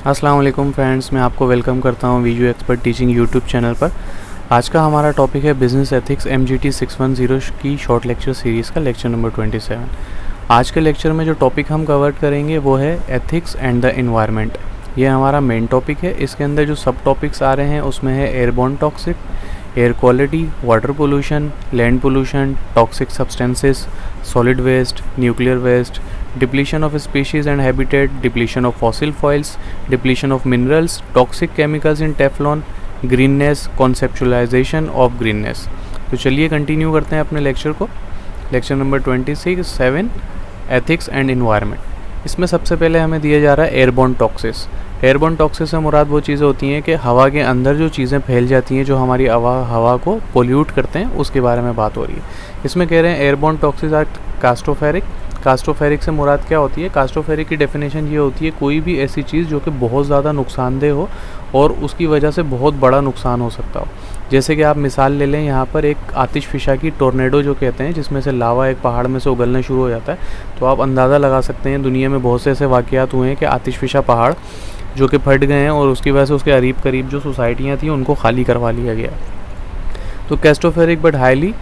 अस्सलाम वालेकुम फ्रेंड्स, मैं आपको वेलकम करता हूं video expert teaching YouTube channel पर। आज का हमारा टॉपिक है बिज़नेस एथिक्स MGT 610 की शॉर्ट लेक्चर सीरीज़ का लेक्चर नंबर 27। आज के लेक्चर में जो टॉपिक हम कवर करेंगे वो है एथिक्स एंड द एनवायरनमेंट। ये हमारा मेन टॉपिक है। इसके अंदर जो सब टॉपिक्स आ रहे हैं उसमें है airborne toxic, air quality, water pollution, land pollution, toxic substances, solid waste, nuclear waste, depletion of species and habitat, depletion of fossil fuels, depletion of minerals, toxic chemicals in Teflon, greenness, conceptualization of greenness। तो चलिए continue करते हैं अपने lecture को। Lecture number 27 ethics and environment. इसमें सबसे पहले हमें दिया जा रहा है एयरबोर्न टॉक्सिस। एयरबोर्न टॉक्सिस से मुराद वो चीज़ें होती हैं कि हवा के अंदर जो चीज़ें फैल जाती हैं जो हमारी हवा को पोल्यूट करते हैं, उसके बारे में बात हो रही है। इसमें कह रहे हैं एयरबोर्न टॉक्सिस आर कास्टोफेरिक। कास्टोफेरिक से मुराद क्या होती है? कास्टोफेरिक की डेफिनेशन ये होती है कोई भी ऐसी चीज़ जो कि बहुत ज़्यादा नुकसानदेह हो और उसकी वजह से बहुत बड़ा नुकसान हो सकता हो। जैसे कि आप मिसाल ले लें, यहाँ पर एक आतिशफिशा की टोर्नेडो जो कहते हैं, जिसमें से लावा एक पहाड़ में से उगलना शुरू हो जाता है। तो आप अंदाज़ा लगा सकते हैं दुनिया में बहुत से ऐसे वाक़यात हुए हैं कि आतिशफिशा पहाड़ जो कि फट गए हैं और उसकी वजह से उसके करीब जो सोसाइटियाँ थी उनको खाली करवा लिया गया। तो catastrophic but highly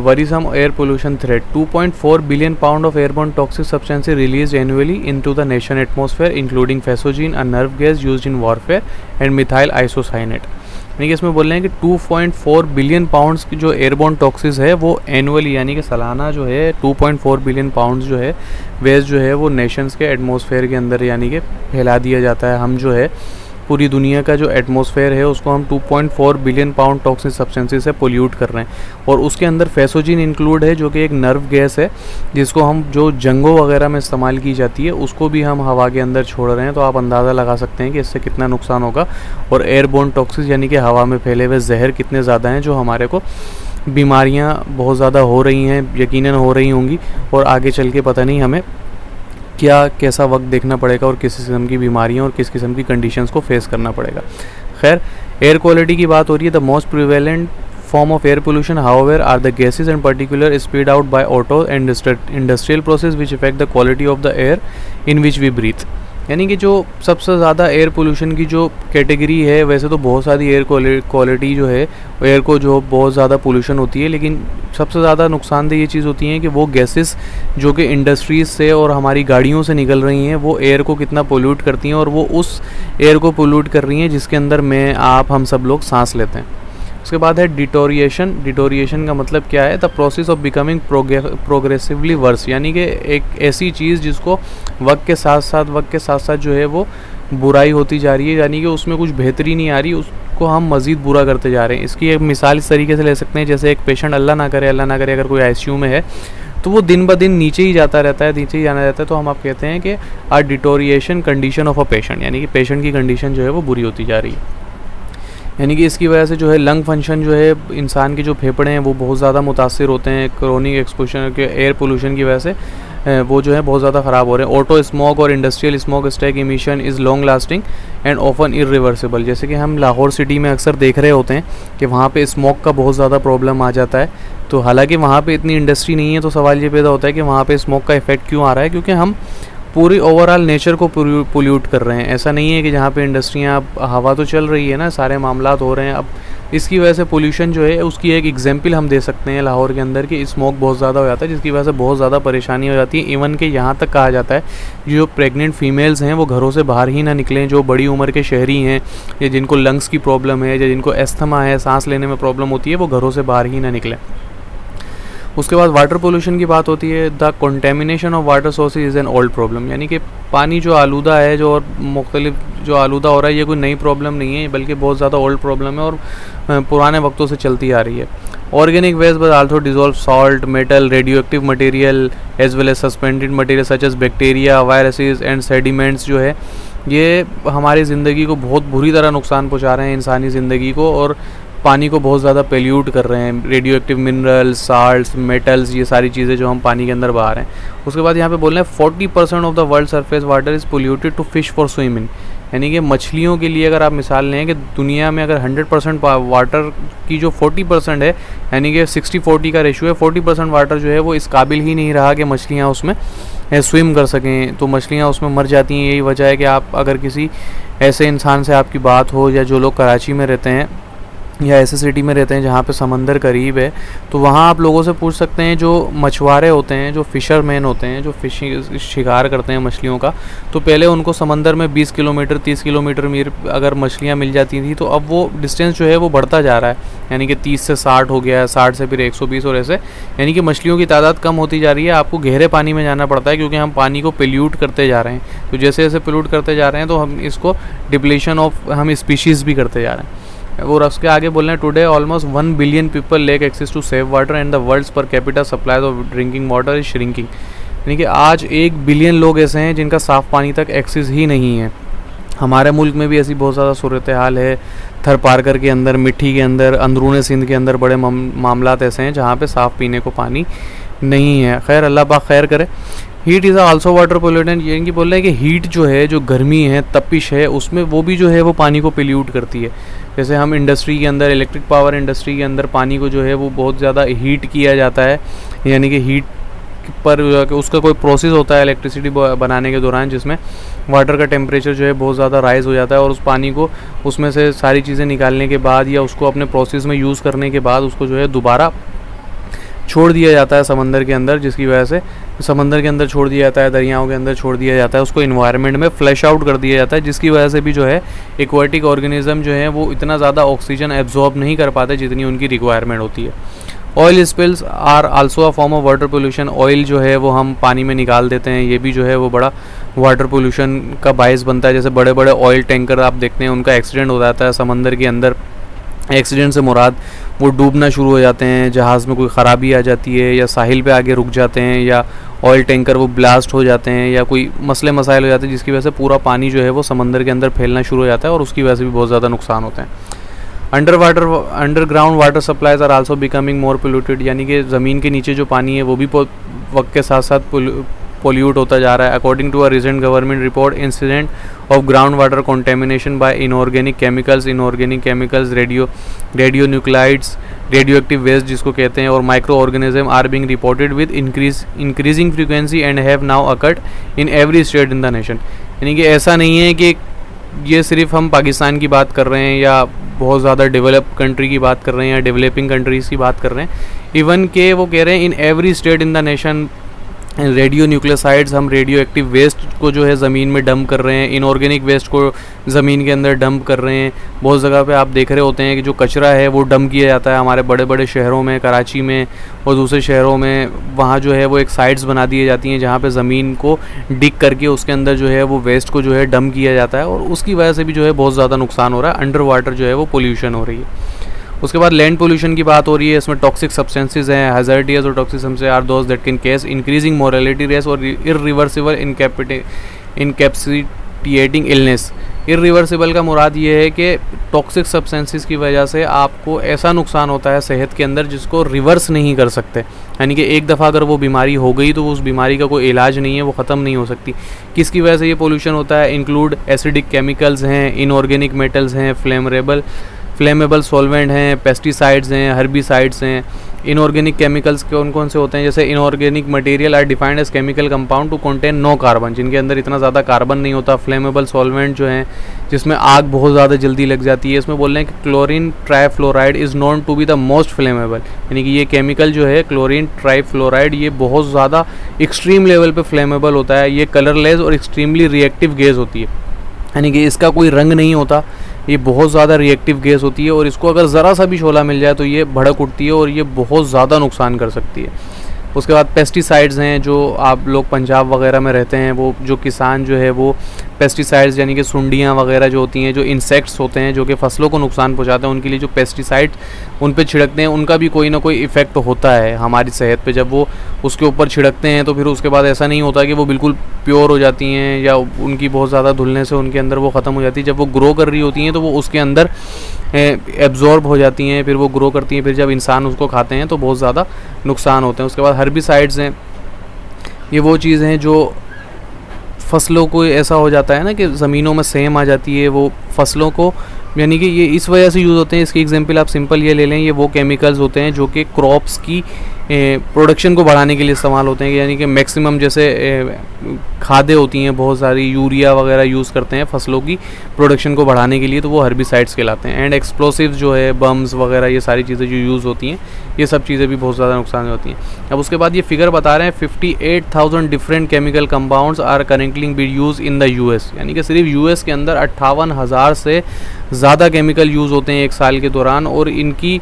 worrisome air pollution threat. 2.4 billion pound of airborne toxic substances released annually into the nation atmosphere, including phasogene, a nerve gas used in warfare, and methyl isocyanate। यानी कि इसमें बोल रहे हैं कि 2.4 बिलियन पाउंड्स की जो airborne toxins है वो एनुअली यानी कि सालाना जो है 2.4 बिलियन पाउंड्स जो है वेस्ट जो है वो नेशंस के एटमॉस्फेयर के अंदर यानी कि फैला दिया जाता है। हम जो है पूरी दुनिया का जो एटमॉस्फेयर है उसको हम 2.4 बिलियन पाउंड टॉक्सिक सब्सटेंसेस से पोल्यूट कर रहे हैं। और उसके अंदर फैसोजिन इंक्लूड है जो कि एक नर्व गैस है जिसको हम जो जंगों वगैरह में इस्तेमाल की जाती है उसको भी हम हवा के अंदर छोड़ रहे हैं। तो आप अंदाज़ा लगा सकते हैं कि इससे कितना नुकसान होगा। और एयरबोर्न टॉक्सिस यानी कि हवा में फैले हुए जहर कितने ज़्यादा हैं जो हमारे को बीमारियाँ बहुत ज़्यादा हो रही हैं, यकीनन हो रही होंगी, और आगे चल के पता नहीं हमें क्या कैसा वक्त देखना पड़ेगा और किस किस्म की बीमारियां और किस किस्म की कंडीशंस को फेस करना पड़ेगा। खैर, एयर क्वालिटी की बात हो रही है। The most prevalent form of air pollution however are the gases and particular speed out by auto and industrial process which effect the quality of the air in which we breathe. यानी कि जो सबसे ज़्यादा air pollution की जो category है, वैसे तो बहुत सारी एयर क्वालिटी जो है एयर को जो बहुत ज़्यादा पोल्यूशन होती है, लेकिन सबसे ज़्यादा नुकसानदेह ये चीज़ होती है कि वो गैसेस जो कि इंडस्ट्रीज़ से और हमारी गाड़ियों से निकल रही हैं वो एयर को कितना पोल्यूट करती हैं, और वो उस एयर को पोल्यूट कर रही हैं जिसके अंदर हम सब लोग सांस लेते हैं। उसके बाद है डिटोरिएशन। डिटोरिएशन का मतलब क्या है? The process of becoming progressively worse. यानी कि एक ऐसी चीज़ जिसको वक्त के साथ साथ जो है वो बुराई होती जा रही है, यानी कि उसमें कुछ बेहतरी नहीं आ रही, उसको हम मज़ीद बुरा करते जा रहे हैं। इसकी एक मिसाल इस तरीके से ले सकते हैं, जैसे एक पेशेंट अल्लाह ना करे अगर कोई ICU में है तो वो दिन ब दिन नीचे ही जाता रहता है, नीचे ही जाना रहता है। तो हम आप कहते हैं कि आ deterioration condition of a patient, यानी कि पेशेंट की कंडीशन जो है वो बुरी होती जा रही है। यानी कि इसकी वजह से जो है लंग फंक्शन जो है इंसान के जो फेफड़े हैं वो बहुत ज़्यादा मुतासिर होते हैं। क्रोनिक एक्सपोजर के एयर पोल्यूशन की वजह से वो जो है बहुत ज़्यादा ख़राब हो रहे हैं। ऑटो स्मोक और industrial smoke stack emission is long lasting and often irreversible. जैसे कि हम लाहौर सिटी में अक्सर देख रहे होते हैं कि वहाँ पे स्मोक का बहुत ज़्यादा प्रॉब्लम आ जाता है। तो हालांकि वहाँ पे इतनी इंडस्ट्री नहीं है, तो सवाल ये पैदा होता है कि वहाँ पे स्मोक का इफेक्ट क्यों आ रहा है? क्योंकि हम पूरी ओवरऑल नेचर को पोल्यूट कर रहे हैं। ऐसा नहीं है कि जहाँ पे इंडस्ट्रियाँ, अब हवा तो चल रही है ना, सारे मामलात हो रहे हैं। अब इसकी वजह से पोल्यूशन जो है उसकी एक एग्जांपल हम दे सकते हैं लाहौर के अंदर कि स्मोक बहुत ज़्यादा हो जाता है, जिसकी वजह से बहुत ज़्यादा परेशानी हो जाती है। इवन कि यहाँ तक कहा जाता है जो प्रेग्नेंट फीमेल्स हैं वो घरों से बाहर ही ना निकलें, जो बड़ी उम्र के शहरी हैं या जिनको लंग्स की प्रॉब्लम है या जिनको एस्थमा है, सांस लेने में प्रॉब्लम होती है, वो घरों से बाहर ही ना निकलें। उसके बाद वाटर पोल्यूशन की बात होती है। The contamination of water sources is an old problem. यानी कि पानी जो आलूदा है, जो और मुख्तलिफ जो आलूदा हो रहा है, ये कोई नई प्रॉब्लम नहीं है, बल्कि बहुत ज़्यादा ओल्ड प्रॉब्लम है और पुराने वक्तों से चलती आ रही है। Organic waste but also dissolve salt, metal, radioactive material as well as suspended material such as bacteria, viruses and sediments जो है ये हमारी ज़िंदगी को बहुत बुरी तरह नुकसान पहुँचा रहे हैं, इंसानी ज़िंदगी को, और पानी को बहुत ज़्यादा पेल्यूट कर रहे हैं। Radio active minerals, salts, metals, ये सारी चीज़ें जो हम पानी के अंदर बहा रहे हैं। उसके बाद यहाँ पे बोल रहे हैं 40% of the world surface water is polluted to fish for swimming. यानी कि मछलियों के लिए अगर आप मिसाल लें कि दुनिया में अगर 100% वाटर की जो 40% है, यानी कि 60-40 का रेशियो है, 40% वाटर जो है वो इस काबिल ही नहीं रहा कि मछलियाँ उसमें स्विम कर सकें, तो मछलियाँ उसमें मर जाती हैं। यही वजह है कि आप अगर किसी ऐसे इंसान से आपकी बात हो, या जो लोग कराची में रहते हैं या ऐसे सिटी में रहते हैं जहाँ पे समंदर करीब है, तो वहाँ आप लोगों से पूछ सकते हैं, जो मछुआरे होते हैं, जो फ़िशरमैन होते हैं, जो फिशिंग शिकार करते हैं मछलियों का, तो पहले उनको समंदर में 20 किलोमीटर 30 किलोमीटर मीर अगर मछलियाँ मिल जाती थी, तो अब वो डिस्टेंस जो है वो बढ़ता जा रहा है, यानी कि 30 से 60 हो गया है, 60 से फिर 120 और ऐसे, यानी कि मछलियों की तादाद कम होती जा रही है। आपको गहरे पानी में जाना पड़ता है, क्योंकि हम पानी को पोल्यूट करते जा रहे हैं। तो जैसे जैसे पोल्यूट करते जा रहे हैं, तो हम इसको डिप्लीशन ऑफ हम स्पीशीज़ भी करते जा रहे हैं। और उसके आगे बोल रहे हैं, today almost 1 billion people lack access to safe water and the world's per capita supply of drinking water is shrinking. यानी कि आज 1 बिलियन लोग ऐसे हैं जिनका साफ़ पानी तक एक्सेस ही नहीं है। हमारे मुल्क में भी ऐसी बहुत ज़्यादा सूरत हाल है। थर पारकर के अंदर, मिट्टी के अंदर, अंदरून सिंध के अंदर बड़े मामलात ऐसे हैं जहाँ पे साफ़ पीने को पानी नहीं है। खैर, अल्लाह पाक खैर करे। Heat is also water pollutant, यानी कि बोल रहे हैं कि हीट जो है, जो गर्मी है, तपिश है, उसमें वो भी जो है वो पानी को पोल्यूट करती है। जैसे हम इंडस्ट्री के अंदर, इलेक्ट्रिक पावर इंडस्ट्री के अंदर पानी को जो है वो बहुत ज़्यादा हीट किया जाता है, यानी कि हीट पर उसका कोई प्रोसेस होता है इलेक्ट्रिसिटी बनाने के दौरान, जिसमें वाटर का टेम्परेचर जो है बहुत ज़्यादा राइज़ हो जाता है, और उस पानी को उसमें से सारी चीज़ें निकालने के बाद, या उसको अपने प्रोसेस में यूज़ करने के बाद, उसको जो है दोबारा छोड़ दिया जाता है समंदर के अंदर, जिसकी वजह से समंदर के अंदर छोड़ दिया जाता है, दरियाओं के अंदर छोड़ दिया जाता है, उसको इन्वायरमेंट में फ्लैश आउट कर दिया जाता है, जिसकी वजह से भी जो है एक्वाटिक ऑर्गेनिज्म जो है वो इतना ज़्यादा ऑक्सीजन एब्जॉर्ब नहीं कर पाते जितनी उनकी रिक्वायरमेंट होती है। Oil spills are also a form of water pollution. Oil जो है वो हम पानी में निकाल देते हैं, ये भी जो है वो बड़ा वाटर पोल्यूशन का बायस बनता है। जैसे बड़े बड़े ऑयल टैंकर आप देखते हैं, उनका एक्सीडेंट हो जाता है समंदर के अंदर। एक्सीडेंट से मुराद वो डूबना शुरू हो जाते हैं, जहाज़ में कोई ख़राबी आ जाती है, या साहिल पे आगे रुक जाते हैं, या ऑयल टैंकर वो ब्लास्ट हो जाते हैं, या कोई मसले मसाइल हो जाते हैं, जिसकी वजह से पूरा पानी जो है वो समंदर के अंदर फैलना शुरू हो जाता है, और उसकी वजह से भी बहुत ज़्यादा नुकसान होते हैं। Underground water supplies are also becoming more polluted, यानी कि ज़मीन के नीचे जो पानी है वो भी वक्त के साथ साथ पोल्यूट होता जा रहा है। According to a recent government report, incident of ground water contamination by inorganic chemicals, radionuclides, radioactive waste जिसको कहते हैं, और microorganism are being reported with increasing frequency and have now occurred in every state in the nation. यानी कि ऐसा नहीं है कि ये सिर्फ हम पाकिस्तान की बात कर रहे हैं, या बहुत ज़्यादा डेवलप कंट्री की बात कर रहे हैं, या डेवलपिंग कंट्रीज़ की बात कर रहे हैं। इवन के वो कह रहे हैं इन every state in the nation radio nucleosides, हम रेडियो एक्टिव वेस्ट को जो है ज़मीन में डंप कर रहे हैं, इनऑर्गेनिक वेस्ट को ज़मीन के अंदर डंप कर रहे हैं। बहुत जगह पे आप देख रहे होते हैं कि जो कचरा है वो डंप किया जाता है हमारे बड़े बड़े शहरों में, कराची में और दूसरे शहरों में। वहाँ जो है वो एक साइट्स बना दी जाती हैं जहाँ पे ज़मीन को डिग करके उसके अंदर जो है वो वेस्ट को जो है डंप किया जाता है, और उसकी वजह से भी जो है बहुत ज़्यादा नुकसान हो रहा है। अंडर वाटर जो है वो पोल्यूशन हो रही है। उसके बाद लैंड पोल्यूशन की बात हो रही है। इसमें टॉक्सिक सब्सटेंसेस हैं, हैज़ार्डियस और toxic substances are those that can cause increasing mortality rates और इरिवर्सिबल इनकैपेसिटेटिंग इलनेस। इरिवर्सिबल का मुराद ये है कि टॉक्सिक सब्सटेंसेस की वजह से आपको ऐसा नुकसान होता है सेहत के अंदर जिसको रिवर्स नहीं कर सकते। यानी कि एक दफ़ा अगर वो बीमारी हो गई तो उस बीमारी का कोई इलाज नहीं है, वो ख़त्म नहीं हो सकती। किसकी वजह से ये पोल्यूशन होता है? इंक्लूड एसिडिक केमिकल्स हैं, इनऑर्गेनिक मेटल्स हैं, फ्लेमेबल सॉल्वेंट हैं, पेस्टिसाइड्स हैं, हर्बिसाइड्स हैं। इनऑर्गेनिक केमिकल्स कौन कौन से होते हैं? जैसे inorganic material are defined as chemical compound to contain no carbon, जिनके अंदर इतना ज़्यादा कार्बन नहीं होता। फ्लेमेबल सॉल्वेंट जो हैं जिसमें आग बहुत ज़्यादा जल्दी लग जाती है। इसमें बोल रहे हैं कि chlorine trifluoride is known to be the most flammable, यानी कि ये केमिकल जो है क्लोरीन ट्राइफ्लोराइड ये बहुत ज़्यादा एक्सट्रीम लेवल पे फ्लेमेबल होता है। ये कलरलेस और एक्सट्रीमली रिएक्टिव गैस होती है, यानी कि इसका कोई रंग नहीं होता, ये बहुत ज़्यादा रिएक्टिव गैस होती है, और इसको अगर ज़रा सा भी शोला मिल जाए तो ये भड़क उठती है और ये बहुत ज़्यादा नुकसान कर सकती है। उसके बाद पेस्टिसाइड्स हैं, जो आप लोग पंजाब वगैरह में रहते हैं, वो जो किसान जो है वो पेस्टिसाइड्स यानी कि सुंडियाँ वगैरह जो होती हैं, जो इंसेक्ट्स होते हैं जो कि फसलों को नुकसान पहुंचाते हैं, उनके लिए जो पेस्टिसाइड्स उन पे छिड़कते हैं उनका भी कोई ना कोई इफ़ेक्ट होता है हमारी सेहत पे। जब वो उसके ऊपर छिड़कते हैं तो फिर उसके बाद ऐसा नहीं होता कि वो बिल्कुल प्योर हो जाती हैं या उनकी बहुत ज़्यादा धुलने से उनके अंदर वो ख़त्म हो जाती है। जब वो ग्रो कर रही होती हैं तो वो उसके अंदर एब्जॉर्ब हो जाती हैं, फिर वो ग्रो करती हैं, फिर जब इंसान उसको खाते हैं तो बहुत ज़्यादा नुकसान होते हैं। उसके बाद हर्बिसाइड्स हैं, ये वो चीज़ हैं जो फसलों को ऐसा हो जाता है ना कि ज़मीनों में सेम आ जाती है, वो फसलों को यानी कि ये इस वजह से यूज़ होते हैं। इसकी एग्जांपल आप सिंपल ये ले लें, ये वो केमिकल्स होते हैं जो कि क्रॉप्स की प्रोडक्शन को बढ़ाने के लिए इस्तेमाल होते हैं, यानी कि मैक्सिमम जैसे खादें होती हैं बहुत सारी, यूरिया वगैरह यूज़ करते हैं फसलों की प्रोडक्शन को बढ़ाने के लिए, तो वो हर्बिसाइड्स कहलाते हैं। एंड एक्सप्लोसिव्स जो है, बम्स वगैरह, ये सारी चीज़ें जो यूज़ होती हैं, ये सब चीज़ें भी बहुत ज़्यादा नुकसान होती हैं। अब उसके बाद ये फिगर बता रहे हैं 58,000 different chemical compounds are currently be use in the US, यानी कि सिर्फ यूएस के अंदर 58,000 से ज़्यादा केमिकल यूज़ होते हैं एक साल के दौरान, और इनकी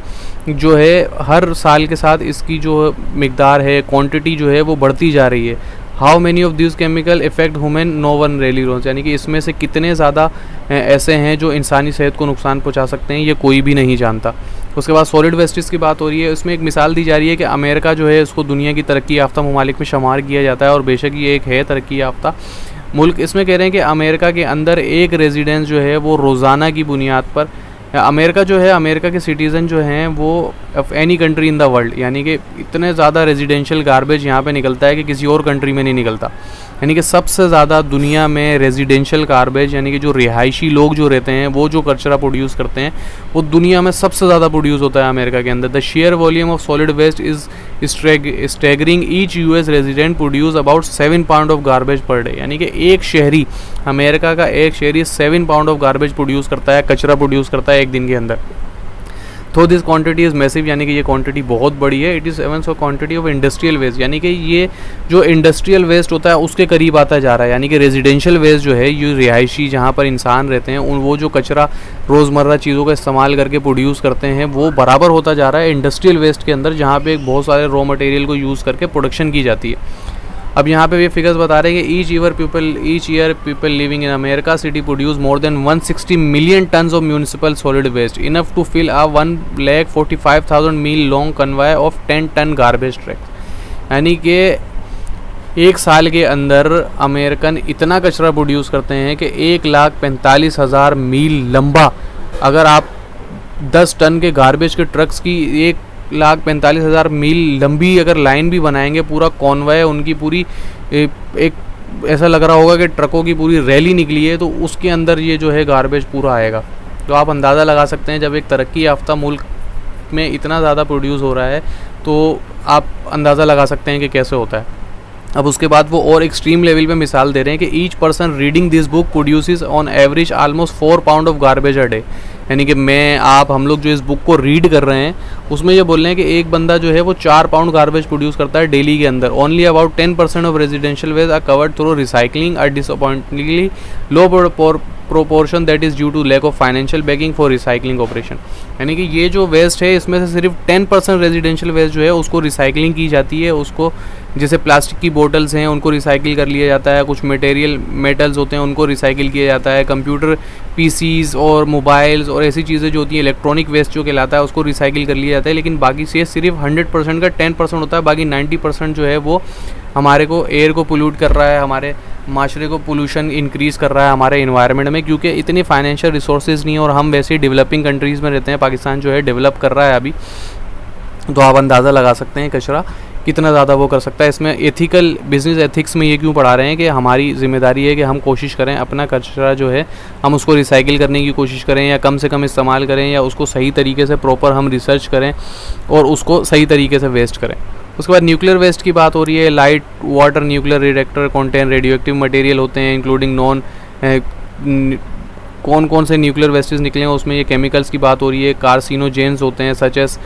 जो है हर साल के साथ इसकी जो मिकदार है, क्वांटिटी जो है वो बढ़ती जा रही है। How many of this chemical effect human, no one really knows, यानी कि इसमें से कितने ज़्यादा ऐसे हैं जो इंसानी सेहत को नुकसान पहुंचा सकते हैं, ये कोई भी नहीं जानता। उसके बाद सॉलिड वेस्टेज की बात हो रही है, इसमें एक मिसाल दी जा रही है कि अमेरिका जो है उसको दुनिया की तरक्की याफ्ता ममालिक में शुमार किया जाता है, और बेशक ये एक है तरक्की याफ्ता मुल्क। इसमें कह रहे हैं कि अमेरिका के अंदर एक रेजिडेंस जो है वो रोज़ाना की बुनियाद पर, अमेरिका जो है, अमेरिका के सिटीज़न जो हैं वो of any country in the world, यानी कि इतने ज़्यादा रेजिडेंशियल गार्बेज यहाँ पे निकलता है कि किसी और कंट्री में नहीं निकलता। यानी कि सबसे ज़्यादा दुनिया में रेजिडेंशियल गार्बेज, यानी कि जो रिहायशी लोग जो रहते हैं वो जो कचरा प्रोड्यूस करते हैं, वो दुनिया में सबसे ज़्यादा प्रोड्यूस होता है अमेरिका के अंदर। The sheer volume of solid waste is staggering, each US resident produce about 7 pound of garbage per day, यानी कि एक शहरी, अमेरिका का एक शहरी 7 पाउंड ऑफ गार्बेज प्रोड्यूस करता है, कचरा प्रोड्यूस करता है एक दिन के अंदर। तो दिस क्वांटिटी इज़ मैसिव, यानी कि ये क्वांटिटी बहुत बड़ी है। It is even so quantity of industrial waste, यानी कि ये जो इंडस्ट्रियल वेस्ट होता है उसके करीब आता जा रहा है, यानी कि रेजिडेंशियल वेस्ट जो है, ये रिहायशी जहाँ पर इंसान रहते हैं, उन वो जो कचरा रोज़मर्रा चीज़ों का इस्तेमाल करके प्रोड्यूस करते हैं, वो बराबर होता जा रहा है इंडस्ट्रियल वेस्ट के अंदर, जहाँ पे बहुत सारे रॉ मटेरियल को यूज़ करके प्रोडक्शन की जाती है। अब यहाँ पे ये फिगर्स बता रहे हैं कि each year people living in America city produce more than 160 million tons of municipal solid waste, enough to fill a 1,45,000 mile long convoy of 10 ton garbage trucks, यानी कि एक साल के अंदर अमेरिकन इतना कचरा प्रोड्यूस करते हैं कि 1,45,000 मील लंबा, अगर आप 10 टन के गार्बेज के ट्रक्स की 1,45,000 मील लंबी अगर लाइन भी बनाएंगे, पूरा कॉन्वॉय उनकी पूरी एक ऐसा लग रहा होगा कि ट्रकों की पूरी रैली निकली है, तो उसके अंदर ये जो है गार्बेज पूरा आएगा। तो आप अंदाज़ा लगा सकते हैं जब एक तरक्की याफ्ता मुल्क में इतना ज़्यादा प्रोड्यूस हो रहा है, तो आप अंदाज़ा लगा सकते हैं कि कैसे होता है। अब उसके बाद वो और एक्सट्रीम लेवल पे मिसाल दे रहे हैं कि each person reading this book produces on average almost 4 pound of garbage a day, यानी कि हम लोग जो इस बुक को रीड कर रहे हैं उसमें ये बोल रहे हैं कि एक बंदा जो है वो 4 पाउंड गार्बेज प्रोड्यूस करता है डेली के अंदर। Only about 10% of residential waste are covered through recycling, a disappointingly low proportion that is due to lack of financial backing for recycling operation, यानी कि ये जो वेस्ट है इसमें से सिर्फ 10% रेजिडेंशियल वेस्ट जो है उसको रिसाइकलिंग की जाती है। उसको जैसे प्लास्टिक की बोटल्स हैं उनको रिसाइकिल कर लिया जाता है, कुछ मेटल्स होते हैं उनको रिसाइकिल किया जाता है, कंप्यूटर पीसीज और मोबाइल्स और ऐसी चीज़ें जो होती हैं, इलेक्ट्रॉनिक वेस्ट जो कहलाता है उसको रिसाइकिल कर लिया जाता है। लेकिन बाकी से सिर्फ 100% का 10% होता है, बाकी 90% जो है वो हमारे को एयर को पोल्यूट कर रहा है, हमारे माशरे को पोल्यूशन इंक्रीज़ कर रहा है हमारे इन्वायरमेंट में, क्योंकि इतनी फाइनेंशियल रिसोर्सेज नहीं है और हम वैसे ही डेवलपिंग कंट्रीज़ में रहते हैं। पाकिस्तान जो है डेवलप कर रहा है अभी, तो आप अंदाज़ा लगा सकते हैं कचरा कितना ज़्यादा वो कर सकता है। इसमें एथिकल बिजनेस एथिक्स में ये क्यों पढ़ा रहे हैं कि हमारी जिम्मेदारी है कि हम कोशिश करें अपना कचरा जो है हम उसको रिसाइकिल करने की कोशिश करें, या कम से कम इस्तेमाल करें, या उसको सही तरीके से प्रॉपर हम रिसर्च करें और उसको सही तरीके से वेस्ट करें। उसके बाद न्यूक्लियर वेस्ट की बात हो रही है। Light water nuclear reactor contain radio active material होते हैं, इंक्लूडिंग कौन कौन से न्यूक्लियर वेस्टेज निकले हैं उसमें ये केमिकल्स की बात हो रही है। कार्सिनोजेंस होते हैं सच एस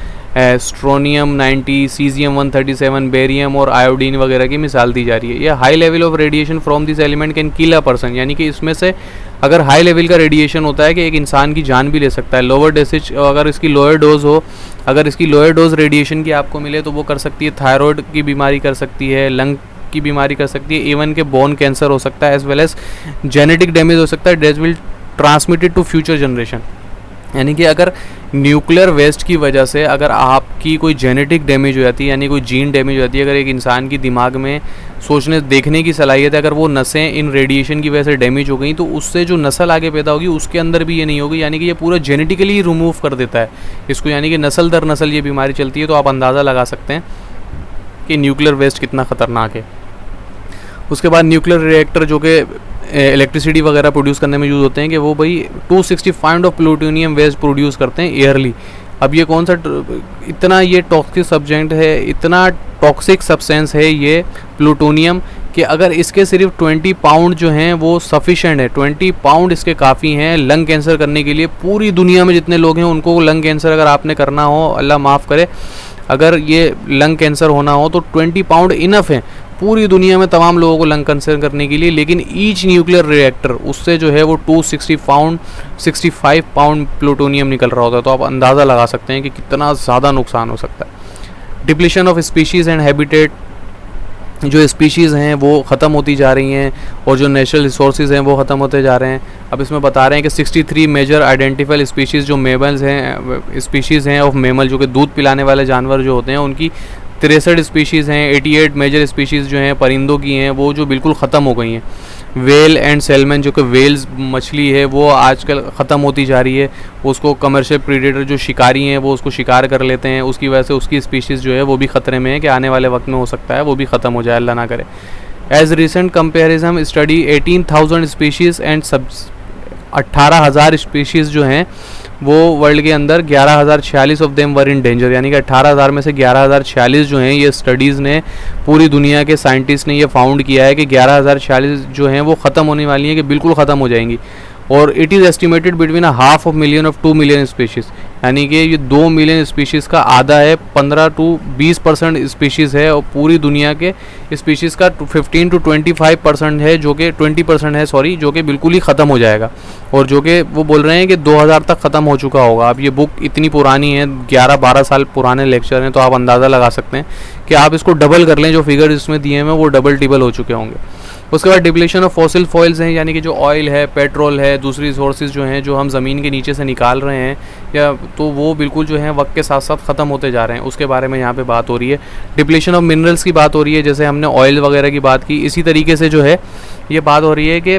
स्ट्रोनियम 90, सीजियम 137, बेरियम और आयोडीन वगैरह की मिसाल दी जा रही है। यह high level of radiation from this element can kill a person, यानी कि इसमें से अगर हाई लेवल का रेडिएशन होता है कि एक इंसान की जान भी ले सकता है। लोअर डोसेज अगर इसकी लोअर डोज हो, अगर इसकी लोअर डोज रेडिएशन की आपको मिले तो वो कर सकती है थायराइड की बीमारी कर सकती है, लंग की बीमारी कर सकती है, इवन के बोन कैंसर हो सकता है, as well as genetic damage हो सकता है, that will transmitted to future generation. यानी कि अगर न्यूक्लियर वेस्ट की वजह से अगर आपकी कोई जेनेटिक डैमेज हो जाती है, यानी कोई जीन डैमेज हो जाती है, अगर एक इंसान की दिमाग में सोचने देखने की सलाहियत है, अगर वो नसें इन रेडिएशन की वजह से डैमेज हो गई तो उससे जो नस्ल आगे पैदा होगी उसके अंदर भी ये नहीं होगी, यानी कि ये पूरा जेनेटिकली रिमूव कर देता है इसको, यानी कि नस्ल दर नस्ल ये बीमारी चलती है। तो आप अंदाज़ा लगा सकते हैं कि न्यूक्लियर वेस्ट कितना ख़तरनाक है। उसके बाद न्यूक्लियर रिएक्टर जो कि इलेक्ट्रिसिटी वगैरह प्रोड्यूस करने में यूज़ होते हैं कि वो भाई 265 ऑफ प्लूटोनियम वेस्ट प्रोड्यूस करते हैं ईयरली। अब ये कौन सा इतना ये टॉक्सिक सब्जेक्ट है, इतना टॉक्सिक सब्सटेंस है ये प्लूटोनियम कि अगर इसके सिर्फ 20 पाउंड जो हैं वो सफिशेंट है, 20 पाउंड इसके काफ़ी हैं लंग कैंसर करने के लिए। पूरी दुनिया में जितने लोग हैं उनको लंग कैंसर अगर आपने करना हो, अल्लाह माफ़ करे, अगर ये लंग कैंसर होना हो तो 20 पाउंड इनफ है पूरी दुनिया में तमाम लोगों को लंग कैंसर करने के लिए। लेकिन ईच न्यूक्लियर रिएक्टर उससे जो है वो 265 पाउंड प्लूटोनियम निकल रहा होता है। तो आप अंदाज़ा लगा सकते हैं कि कितना ज़्यादा नुकसान हो सकता है। Depletion of species and habitat, जो स्पीशीज़ हैं वो ख़त्म होती जा रही हैं और जो नेचुरल रिसोर्सेज हैं वो ख़त्म होते जा रहे हैं। अब इसमें बता रहे हैं कि 63 मेजर आइडेंटिफाइड स्पीशीज़ जो मेमल्स हैं, स्पीशीज़ हैं ऑफ मेमल, जो कि दूध पिलाने वाले जानवर जो होते हैं, उनकी 63 स्पीशीज़ हैं। 88 मेजर स्पीशीज़ जो हैं परिंदों की हैं वो जो बिल्कुल ख़त्म हो गई हैं। वेल एंड सेलमन, जो कि वेल्स मछली है, वो आजकल ख़त्म होती जा रही है। उसको कमर्शियल प्रीडेटर जो शिकारी हैं वो उसको शिकार कर लेते हैं, उसकी वजह से उसकी स्पीशीज़ जो है वो भी ख़तरे में है कि आने वाले वक्त में हो सकता है वो भी ख़त्म हो जाए, अल्लाह ना करे। As recent comparison study 18,000 species and सब 18,000 स्पीशीज़ जो हैं वो वर्ल्ड के अंदर 11,046 of them were in danger, यानी कि 18,000 में से 11,046 जो हैं, ये स्टडीज़ ने पूरी दुनिया के साइंटिस्ट ने ये फाउंड किया है कि 11,046 जो हैं वो ख़त्म होने वाली हैं, कि बिल्कुल ख़त्म हो जाएंगी। और it is estimated between 500,000 of 2 million species, यानी कि ये 2 मिलियन स्पीशीज़ का आधा है, 15 to 20% स्पीशीज़ है। और पूरी दुनिया के स्पीशीज़ का 15 to 25% है, जो कि 20% है सॉरी, जो कि बिल्कुल ही ख़त्म हो जाएगा। और जो कि वो बोल रहे हैं कि 2000 तक ख़त्म हो चुका होगा। अब ये बुक इतनी पुरानी है, 11-12 साल पुराने लेक्चर हैं, तो आप अंदाज़ा लगा सकते हैं कि आप इसको डबल कर लें, जो फिगर इसमें दिए हैं वो डबल टिबल हो चुके होंगे। उसके बाद डिप्लीशन ऑफ फॉसिल फॉइल्स हैं, यानी कि जो ऑयल है, पेट्रोल है, दूसरी रिसोर्सेज जो हैं जो हम ज़मीन के नीचे से निकाल रहे हैं, या तो वो बिल्कुल जो है वक्त के साथ साथ ख़त्म होते जा रहे हैं, उसके बारे में यहाँ पे बात हो रही है। डिप्लीशन ऑफ मिनरल्स की बात हो रही है, जैसे हमने ऑयल वगैरह की बात की, इसी तरीके से जो है ये बात हो रही है कि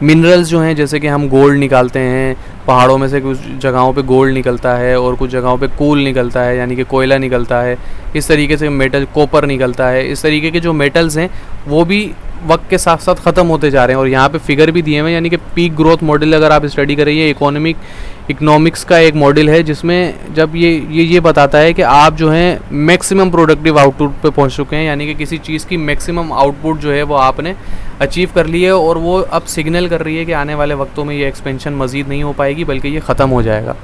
मिनरल्स जो हैं, जैसे कि हम गोल्ड निकालते हैं पहाड़ों में से, कुछ जगहों पे गोल्ड निकलता है और कुछ जगहों पे कोल निकलता है, यानी कि कोयला निकलता है। इस तरीके से मेटल, कॉपर निकलता है। इस तरीके के जो मेटल्स हैं वो भी वक्त के साथ साथ ख़त्म होते जा रहे हैं। और यहाँ पे फिगर भी दिए हुए हैं, यानी कि पीक ग्रोथ मॉडल अगर आप स्टडी करें, ये इकोनॉमिक्स का एक मॉडल है, जिसमें जब ये बताता है कि आप जो है मैक्सिमम प्रोडक्टिव आउटपुट पे पहुँच चुके हैं, यानी कि किसी चीज़ की मैक्सिमम आउटपुट जो है वो आपने अचीव कर ली है, और वो अब सिग्नल कर रही है कि आने वाले वक्तों में ये एक्सपेंशन मज़ीद नहीं हो पाएगी, बल्कि ये ख़त्म हो जाएगा।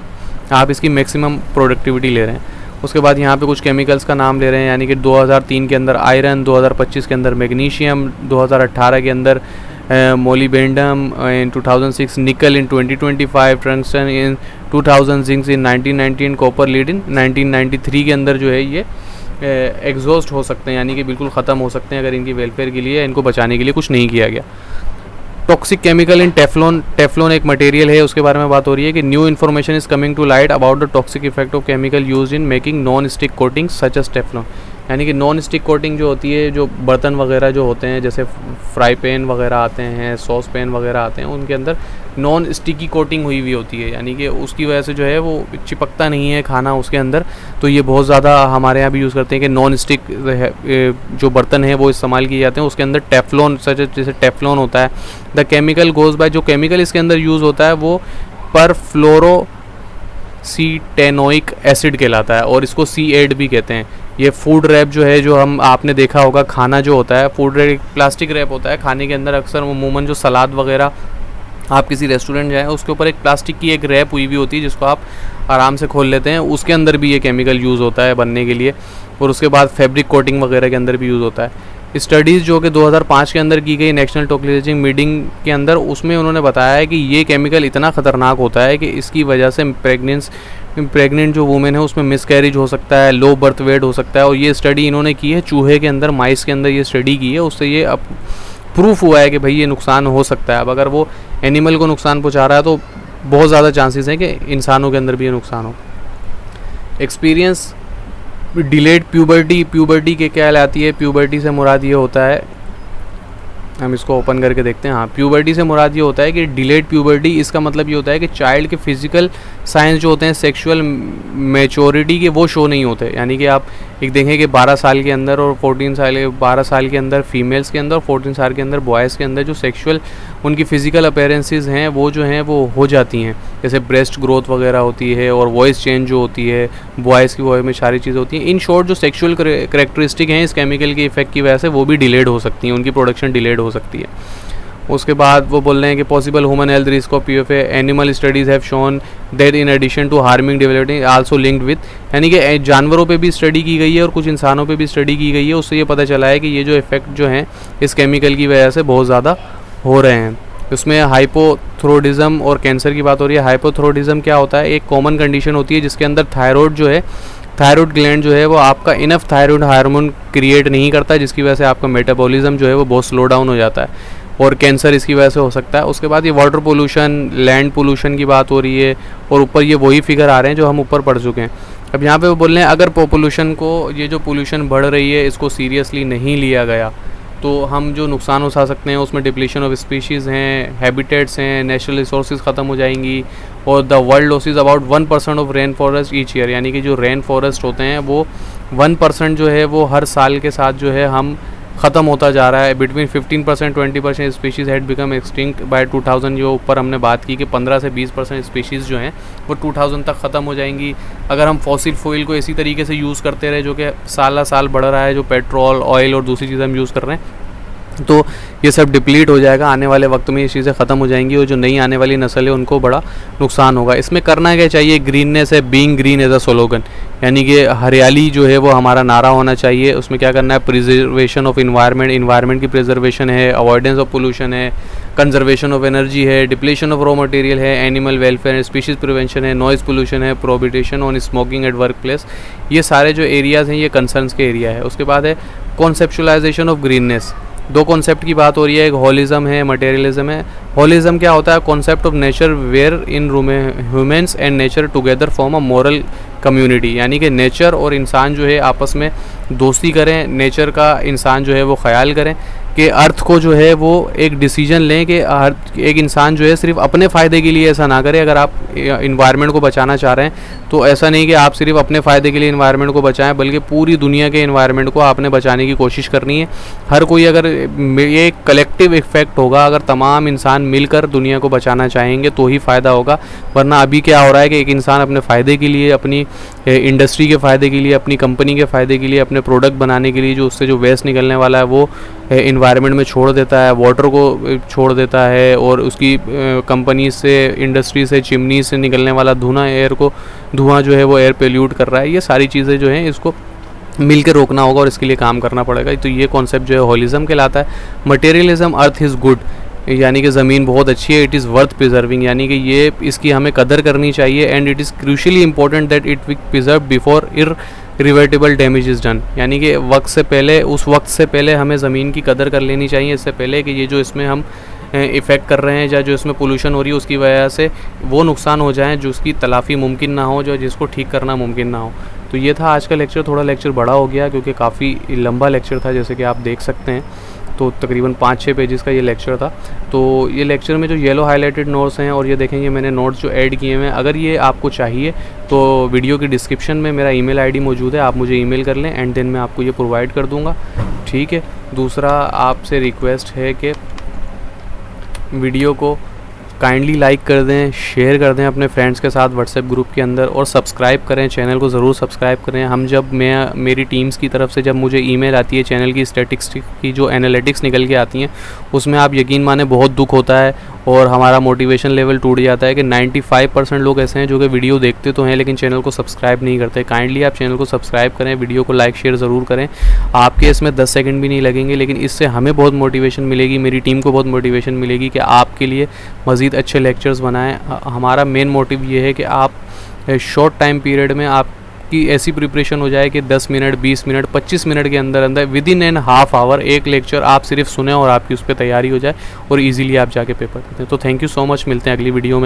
आप इसकी मैक्सिमम प्रोडक्टिविटी ले रहे हैं। उसके बाद यहाँ पे कुछ केमिकल्स का नाम ले रहे हैं, यानी कि 2003 के अंदर आयरन, 2025 के अंदर मैग्नीशियम, 2018 के अंदर मोलिबेंडम, इन 2006 निकल, इन 2025 टंगस्टन, इन 2000 जिंक, इन 1919 कॉपर लीड, इन 1993 के अंदर जो है ये एग्जॉस्ट हो सकते हैं, यानी कि बिल्कुल ख़त्म हो सकते हैं अगर इनकी वेलफेयर के लिए, इनको बचाने के लिए कुछ नहीं किया गया। Toxic chemical in Teflon, Teflon एक मटेरियल है, उसके बारे में बात हो रही है कि new information is coming to light about the toxic effect of chemical used in making non stick coatings such as Teflon, यानी कि नॉन स्टिक कोटिंग जो होती है, जो बर्तन वगैरह जो होते हैं, जैसे फ्राई पैन वगैरह आते हैं, सॉस पैन वगैरह आते हैं, उनके अंदर नॉन स्टिकी कोटिंग हुई हुई होती है, यानी कि उसकी वजह से जो है वो चिपकता नहीं है खाना उसके अंदर। तो ये बहुत ज़्यादा हमारे यहाँ भी यूज़ करते हैं कि नॉन स्टिक जो बर्तन है वो इस्तेमाल किए जाते हैं, उसके अंदर टेफ्लॉन, सच जैसे टेफ्लॉन होता है। द केमिकल गोज बाय, जो केमिकल इसके अंदर यूज़ होता है वो परफ्लोरोसीटेनोइक एसिड कहलाता है, और इसको C8 भी कहते हैं। ये फूड रैप जो है, जो हम आपने देखा होगा, खाना जो होता है फूड रैप प्लास्टिक रैप होता है खाने के अंदर, अक्सर अमूमन जो सलाद वगैरह आप किसी रेस्टोरेंट जाएँ उसके ऊपर एक प्लास्टिक की एक रैप हुई भी होती है जिसको आप आराम से खोल लेते हैं, उसके अंदर भी ये केमिकल यूज़ होता है बनने के लिए। और उसके बाद फैब्रिक कोटिंग वगैरह के अंदर भी यूज़ होता है। स्टडीज़ जो कि 2005 के अंदर की गई नेशनल टॉक्सिकोलॉजी मीटिंग के अंदर, उसमें उन्होंने बताया है कि ये केमिकल इतना ख़तरनाक होता है कि इसकी वजह से प्रेग्नेंट जो वुमेन है उसमें मिसकैरेज हो सकता है, लो बर्थ वेट हो सकता है। और ये स्टडी इन्होंने की है चूहे के अंदर, माइस के अंदर ये स्टडी की है, उससे ये अब प्रूफ हुआ है कि भाई ये नुकसान हो सकता है। अब अगर वो एनिमल को नुकसान पहुंचा रहा है तो बहुत ज़्यादा चांसेस हैं कि इंसानों के अंदर भी ये नुकसान हो। एक्सपीरियंस डिलेड प्यूबर्टी, प्यूबर्टी के क्या लाती है, प्यूबर्टी से मुराद ये होता है हम इसको ओपन करके देखते हैं। हाँ, प्यूबर्टी से मुराद ये होता है कि डिलेड प्यूबर्टी, इसका मतलब ये होता है कि चाइल्ड के फिजिकल साइंस जो होते हैं सेक्सुअल मैच्योरिटी के वो शो नहीं होते। यानी कि आप एक देखें कि 12 साल के अंदर और 12 साल के अंदर फीमेल्स के अंदर और 14 साल के अंदर बॉयज़ के अंदर जो सेक्सुअल उनकी फ़िज़िकल अपीयरेंसेस हैं वो जो हैं वो हो जाती हैं, जैसे ब्रेस्ट ग्रोथ वगैरह होती है और वॉइस चेंज जो होती है, बॉयज़ की वॉइस में सारी चीज़ें होती हैं। इन शॉर्ट जो सेक्सुअल करेक्टरिस्टिक हैं इस केमिकल के इफेक्ट की वजह से वो भी डिलेड हो सकती हैं, उनकी प्रोडक्शन डिलेड हो सकती है। उसके बाद वो बोल रहे हैं कि possible human health risk of PFA, animal studies have shown that in addition to harming developing also linked with, यानी कि जानवरों पे भी स्टडी की गई है और कुछ इंसानों पे भी स्टडी की गई है। उससे ये पता चला है कि ये जो इफ़ेक्ट जो हैं इस केमिकल की वजह से बहुत ज़्यादा हो रहे हैं। उसमें हाइपोथायरॉयडिज्म और कैंसर की बात हो रही है। हाइपोथायरॉयडिज्म क्या होता है, एक कॉमन कंडीशन होती है जिसके अंदर थायराइड जो है, थायराइड ग्लैंड जो है वो आपका इनफ थायराइड हार्मोन क्रिएट नहीं करता, जिसकी वजह से आपका मेटाबॉलिज्म जो है वो बहुत स्लो डाउन हो जाता है और कैंसर इसकी वजह से हो सकता है। उसके बाद ये वाटर पोल्यूशन, लैंड पोल्यूशन की बात हो रही है और ऊपर ये वही फिगर आ रहे हैं जो हम ऊपर पढ़ चुके हैं। अब यहाँ पे वो बोल रहे हैं अगर पॉपुलेशन को, ये जो पोल्यूशन बढ़ रही है इसको सीरियसली नहीं लिया गया तो हम जो नुकसान उठा सकते हैं उसमें डिप्लीशन ऑफ स्पीशीज़ हैं, हैबिटेट्स हैं, नेचुरल रिसोर्सेज ख़त्म हो जाएंगी और the world losses about 1% of rain forest each year, यानी कि जो रेन फॉरेस्ट होते हैं वो 1% जो है वो हर साल के साथ जो है हम ख़त्म होता जा रहा है। Between 15% 20% species had become extinct by 2000, जो ऊपर हमने बात की कि 15 से 20% स्पीशीज़ जो हैं वो 2000 तक ख़त्म हो जाएंगी। अगर हम फॉसिल फ्यूल को इसी तरीके से यूज़ करते रहे जो कि साल साल बढ़ रहा है, जो पेट्रोल, ऑयल और दूसरी चीज़ें हम यूज़ कर रहे हैं, तो ये सब डिप्लीट हो जाएगा। आने वाले वक्त में ये चीज़ें ख़त्म हो जाएंगी और जो नई आने वाली नस्ल है उनको बड़ा नुकसान होगा। इसमें करना क्या चाहिए, ग्रीननेस है, being green as a slogan, यानी कि हरियाली जो है वो हमारा नारा होना चाहिए। उसमें क्या करना है, प्रिजर्वेशन ऑफ इन्वायरमेंट, इन्वायरमेंट की प्रिजर्वेशन है, अवॉइडेंस ऑफ पोल्यूशन है, कंजर्वेशन ऑफ एनर्जी है, डिप्लीशन ऑफ रॉ मटेरियल है, एनिमल वेलफेयर, स्पीशीज़ प्रिवेंशन है, नॉइज़ पोल्यूशन है, prohibition on smoking at work place. ये सारे जो एरियाज़ हैं ये कंसर्न्स के एरिया है। उसके बाद है कॉन्सेप्चुलाइजेशन ऑफ ग्रीननेस। दो कॉन्सेप्ट की बात हो रही है, एक होलिज्म है, मटेरियलिज्म है। होलिज्म क्या होता है, concept of nature wherein humans and nature together form a moral community, यानी कि नेचर और इंसान जो है आपस में दोस्ती करें, नेचर का इंसान जो है वो ख्याल करें कि अर्थ को जो है वो एक डिसीजन लें कि एक इंसान जो है सिर्फ अपने फ़ायदे के लिए ऐसा ना करे। अगर आप इन्वायरमेंट को बचाना चाह रहे हैं तो ऐसा नहीं कि आप सिर्फ अपने फ़ायदे के लिए इन्वायरमेंट को बचाएं, बल्कि पूरी दुनिया के इन्वायरमेंट को आपने बचाने की कोशिश करनी है। हर कोई, अगर ये एक कलेक्टिव इफेक्ट होगा, अगर तमाम इंसान मिलकर दुनिया को बचाना चाहेंगे तो ही फ़ायदा होगा। वरना अभी क्या हो रहा है कि एक इंसान अपने फ़ायदे के लिए, अपनी इंडस्ट्री के फ़ायदे के लिए, अपनी कंपनी के फ़ायदे के लिए, अपने प्रोडक्ट बनाने के लिए जो उससे जो वेस्ट निकलने वाला है वो इन्वायरमेंट में छोड़ देता है, वाटर को छोड़ देता है और उसकी कंपनी से, इंडस्ट्री से, चिमनी से निकलने वाला धुआं जो है वो एयर पोल्यूट कर रहा है। ये सारी चीज़ें जो हैं इसको मिल के रोकना होगा और इसके लिए काम करना पड़ेगा। तो ये कॉन्सेप्ट जो है होलिज्म कहलाता है। मटेरियलिज्म, अर्थ इज़ गुड, यानी कि ज़मीन बहुत अच्छी है, इट इज़ वर्थ प्रिजर्विंग, यानी कि ये इसकी हमें कदर करनी चाहिए। And it is crucially important that it be preserve before revertible damage is done, यानी कि उस वक्त से पहले हमें ज़मीन की कदर कर लेनी चाहिए, इससे पहले कि ये जो इसमें हम इफ़ेक्ट कर रहे हैं या जो इसमें पोल्यूशन हो रही है उसकी वजह से वो नुकसान हो जाए जो उसकी तलाफ़ी मुमकिन ना हो, जो जिसको ठीक करना मुमकिन ना हो। तो ये था आज का लेक्चर। थोड़ा लेक्चर बड़ा हो गया क्योंकि काफ़ी लंबा लेक्चर था, जैसे कि आप देख सकते हैं। तो तकरीबन 5-6 पेजेस का ये लेक्चर था। तो ये लेक्चर में जो येलो हाईलाइटेड नोट्स हैं और ये देखेंगे मैंने नोट्स जो ऐड किए हुए हैं, अगर ये आपको चाहिए तो वीडियो की डिस्क्रिप्शन में मेरा ईमेल आईडी मौजूद है, आप मुझे ईमेल कर लें एंड देन मैं आपको ये प्रोवाइड कर दूँगा, ठीक है। दूसरा आपसे रिक्वेस्ट है कि वीडियो को काइंडली लाइक कर दें, शेयर कर दें अपने फ्रेंड्स के साथ व्हाट्सएप ग्रुप के अंदर और सब्सक्राइब करें, चैनल को ज़रूर सब्सक्राइब करें। हम जब मेरी टीम्स की तरफ से जब मुझे ईमेल आती है चैनल की स्टैटिस्टिक्स की जो एनालिटिक्स निकल के आती हैं, उसमें आप यकीन माने बहुत दुख होता है और हमारा मोटिवेशन लेवल टूट जाता है कि 95% लोग ऐसे हैं जो कि वीडियो देखते तो हैं लेकिन चैनल को सब्सक्राइब नहीं करते। काइंडली आप चैनल को सब्सक्राइब करें, वीडियो को लाइक शेयर ज़रूर करें। आपके इसमें 10 सेकंड भी नहीं लगेंगे, लेकिन इससे हमें बहुत मोटिवेशन मिलेगी, मेरी टीम को बहुत मोटिवेशन मिलेगी कि आपके लिए मज़ीद अच्छे लेक्चर्स बनाएं। हमारा मेन मोटिव ये है कि आप शॉर्ट टाइम पीरियड में आपकी ऐसी प्रिपरेशन हो जाए कि 10 मिनट, 20 मिनट, 25 मिनट के अंदर अंदर विदिन एन हाफ आवर एक लेक्चर आप सिर्फ सुने और आपकी उस पर तैयारी हो जाए और इजीली आप जाके पेपर देते हैं। तो थैंक यू सो मच, मिलते हैं अगली वीडियो में।